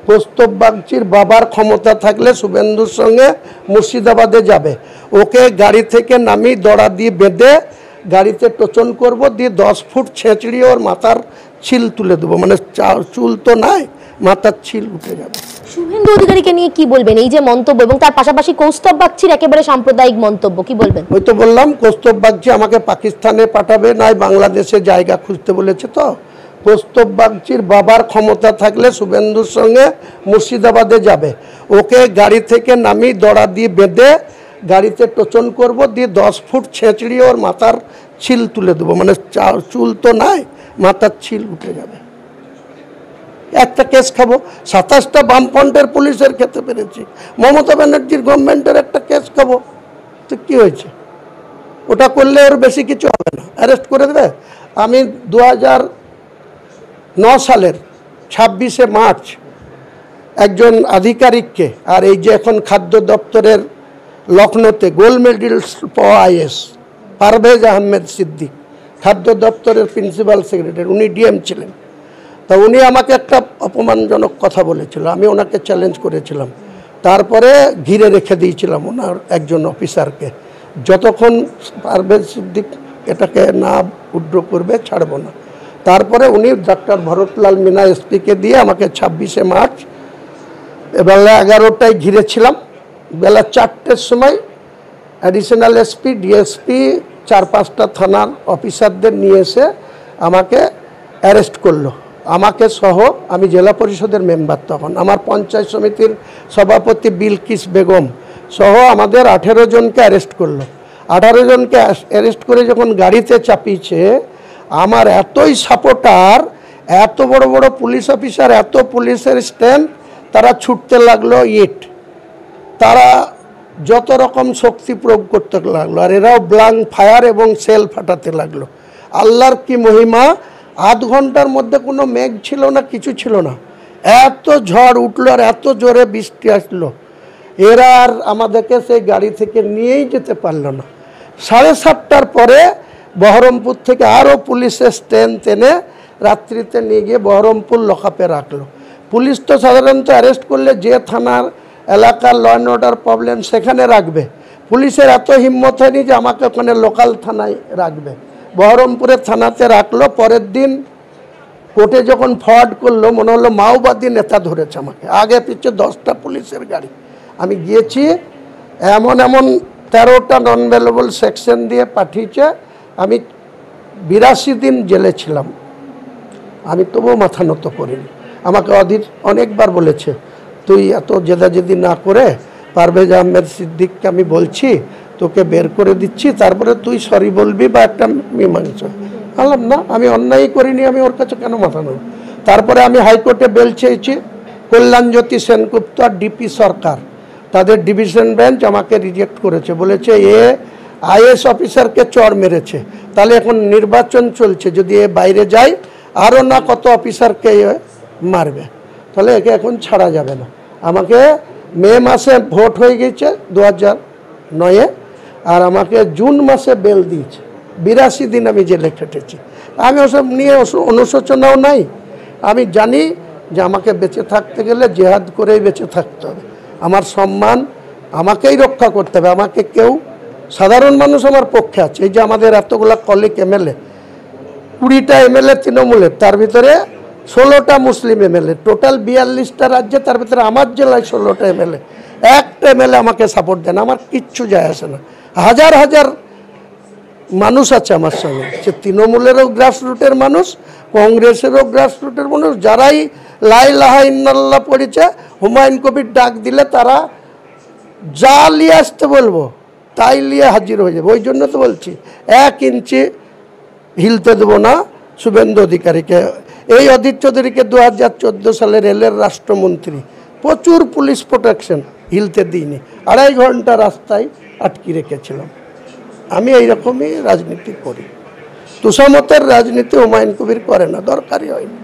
কৌস্তব বাগচির বাবার ক্ষমতা থাকলে শুভেন্দুর সঙ্গে মুর্শিদাবাদে যাবে, ওকে গাড়ি থেকে নামিয়ে দড়া দিয়ে বেঁধে গাড়িতে টোচন করব, দিয়ে 10 ফুট ছেঁচড়িয়ে ওর মাথার ছিল তুলে দেবো, মানে চুল তো নাই, মাথার ছিল উঠে যাবে। শুভেন্দু অধিকারীকে নিয়ে কি বলবেন, এই যে মন্তব্য এবং তার পাশাপাশি কৌস্তব বাগচির একেবারে সাম্প্রদায়িক মন্তব্য, কি বলবেন? ওই তো বললাম, কৌস্তব বাগচি আমাকে পাকিস্তানে পাঠাবে, নাই বাংলাদেশে জায়গা খুঁজতে বলেছে। তো কৌস্তব বাগচির বাবার ক্ষমতা থাকলে শুভেন্দুর সঙ্গে মুর্শিদাবাদে যাবে, ওকে গাড়ি থেকে নামিয়ে দড়া দিয়ে বেঁধে গাড়িতে টোচন করব, দিয়ে 10 ফুট ছেঁচড়িয়ে ওর মাথার ছিল তুলে দেবো, মানে চুল তো নাই, মাথার ছিল উঠে যাবে। একটা কেস খাবো, 27টা বামফ্রন্টের পুলিশের খেতে পেরেছি, মমতা ব্যানার্জির গভর্নমেন্টের একটা কেস খাবো, তো কী হয়েছে? ওটা করলে ওর বেশি কিছু হবে না, অ্যারেস্ট করে দেবে। আমি 2009 সালের 26শে মার্চ একজন আধিকারিককে, আর এই যে এখন খাদ্য দপ্তরের লখনৌতে গোল্ড মেডেল পাওয়া আইএস পারভেজ আহমেদ সিদ্দিক, খাদ্য দপ্তরের প্রিন্সিপাল সেক্রেটারি, উনি ডিএম ছিলেন। তা উনি আমাকে একটা অপমানজনক কথা বলেছিল, আমি ওনাকে চ্যালেঞ্জ করেছিলাম, তারপরে ঘিরে রেখে দিয়েছিলাম ওনার একজন অফিসারকে, যতক্ষণ পারভেজ সিদ্দিক এটাকে না উড্র করবে ছাড়ব না। তারপরে উনি ডাক্তার ভরতলাল মিনা এসপিকে দিয়ে আমাকে 26শে মার্চ বেলা 11টায় ঘিরেছিলাম, বেলা 4টের সময় অ্যাডিশনাল এসপি, ডিএসপি, 4-5টা থানার অফিসারদের নিয়ে এসে আমাকে অ্যারেস্ট করলো, আমাকে সহ। আমি জেলা পরিষদের মেম্বার তখন, আমার পঞ্চায়েত সমিতির সভাপতি বিলকিস বেগম সহ আমাদের 18 জনকে অ্যারেস্ট করলো। 18 জনকে অ্যারেস্ট করে যখন গাড়িতে চাপিয়েছে, আমার এতই সাপোর্টার, এত বড় বড় পুলিশ অফিসার, এত পুলিশের স্ট্যান্ড, তারা ছুটতে লাগলো ইট, তারা যত রকম শক্তি প্রয়োগ করতে লাগলো, আর এরাও ব্লাঙ্ক ফায়ার এবং সেল ফাটাতে লাগলো। আল্লাহর কি মহিমা, আধ ঘন্টার মধ্যে কোনো মেঘ ছিল না, কিছু ছিল না, এত ঝড় উঠলো আর এত জোরে বৃষ্টি আসলো, এরা আর আমাদেরকে সেই গাড়ি থেকে নিয়েই যেতে পারলো না। 7:30টার পরে বহরমপুর থেকে আরও পুলিশের স্ট্রেন্থ এনে রাত্রিতে নিয়ে গিয়ে বহরমপুর লকআপে রাখলো। পুলিশ তো সাধারণত অ্যারেস্ট করলে যে থানার এলাকার ল অ্যান্ড অর্ডার প্রবলেম সেখানে রাখবে, পুলিশের এত হিম্মত হয়নি যে আমাকে ওখানে লোকাল থানায় রাখবে, বহরমপুরের থানাতে রাখলো। পরের দিন কোর্টে যখন ফরওয়ার্ড করলো, মনে হলো মাওবাদী নেতা ধরেছে আমাকে, আগে পিছিয়ে 10টা পুলিশের গাড়ি। আমি গিয়েছি, এমন 13টা নন ভ্যালুয়েবল সেকশন দিয়ে পাঠিয়েছে। আমি 82 দিন জেলে ছিলাম, আমি তবুও মাথা নত করিনি। আমাকে অনেকবার বলেছে, তুই এত জেদাজেদি না করে পারভেজ আহমেদ সিদ্দিককে আমি বলছি তোকে বের করে দিচ্ছি, তারপরে তুই সরি বলবি বা একটা মীমাংসা। বললাম না, আমি অন্যায় করিনি, আমি ওর কাছে কেন মাথা নেব। তারপরে আমি হাইকোর্টে বেল চেয়েছি, কল্যাণজ্যোতি সেনগুপ্ত আর ডিপি সরকার, তাদের ডিভিশন বেঞ্চ আমাকে রিজেক্ট করেছে, বলেছে এ আইএস অফিসারকে চড় মেরেছে, তাহলে এখন নির্বাচন চলছে, যদি এ বাইরে যায় আরও না কত অফিসারকে মারবে, তাহলে একে এখন ছাড়া যাবে না। আমাকে মে মাসে ভোট হয়ে গেছে 2009-এ, আর আমাকে জুন মাসে বেল দিয়েছে। 82 দিন আমি জেলে খেটেছি। আমি ওসব নিয়ে অনুশোচনাও নাই, আমি জানি যে আমাকে বেঁচে থাকতে গেলে জেহাদ করেই বেঁচে থাকতে হবে, আমার সম্মান আমাকেই রক্ষা করতে হবে। আমাকে কেউ, সাধারণ মানুষ আমার পক্ষে আছে। এই যে আমাদের এতগুলা কলিগ এমএলএ, 20টা এমএলএ তৃণমূলের, তার ভিতরে 16টা মুসলিম এমএলএ, টোটাল 42টা রাজ্যে, তার ভিতরে আমার জেলায় 16টা এমএলএ। একটা এমএলএ আমাকে সাপোর্ট দেন, আমার কিচ্ছু যায় আসে না। হাজার হাজার মানুষ আছে আমার সঙ্গে, সে তৃণমূলেরও গ্রাসরুটের মানুষ, কংগ্রেসেরও গ্রাসরুটের মানুষ, যারাই লা ইলাহা ইল্লাল্লাহ পড়েছে, হুমায়ুন কবির ডাক দিলে তারা যা নিয়ে আসতে বলবো তাই নিয়ে হাজির হয়ে যাবে। ওই জন্য তো বলছি 1 ইঞ্চি হিলতে দেবো না শুভেন্দু অধিকারীকে। এই অধীর চৌধুরীকে 2014 সালে রেলের রাষ্ট্রমন্ত্রী, প্রচুর পুলিশ প্রোটেকশন, হিলতে দিইনি, 2.5 ঘন্টা রাস্তায় আটকে রেখেছিলাম। আমি এইরকমই রাজনীতি করি, তুষামতের রাজনীতি হুমায়ুন কবির করে না, দরকারই হয়নি।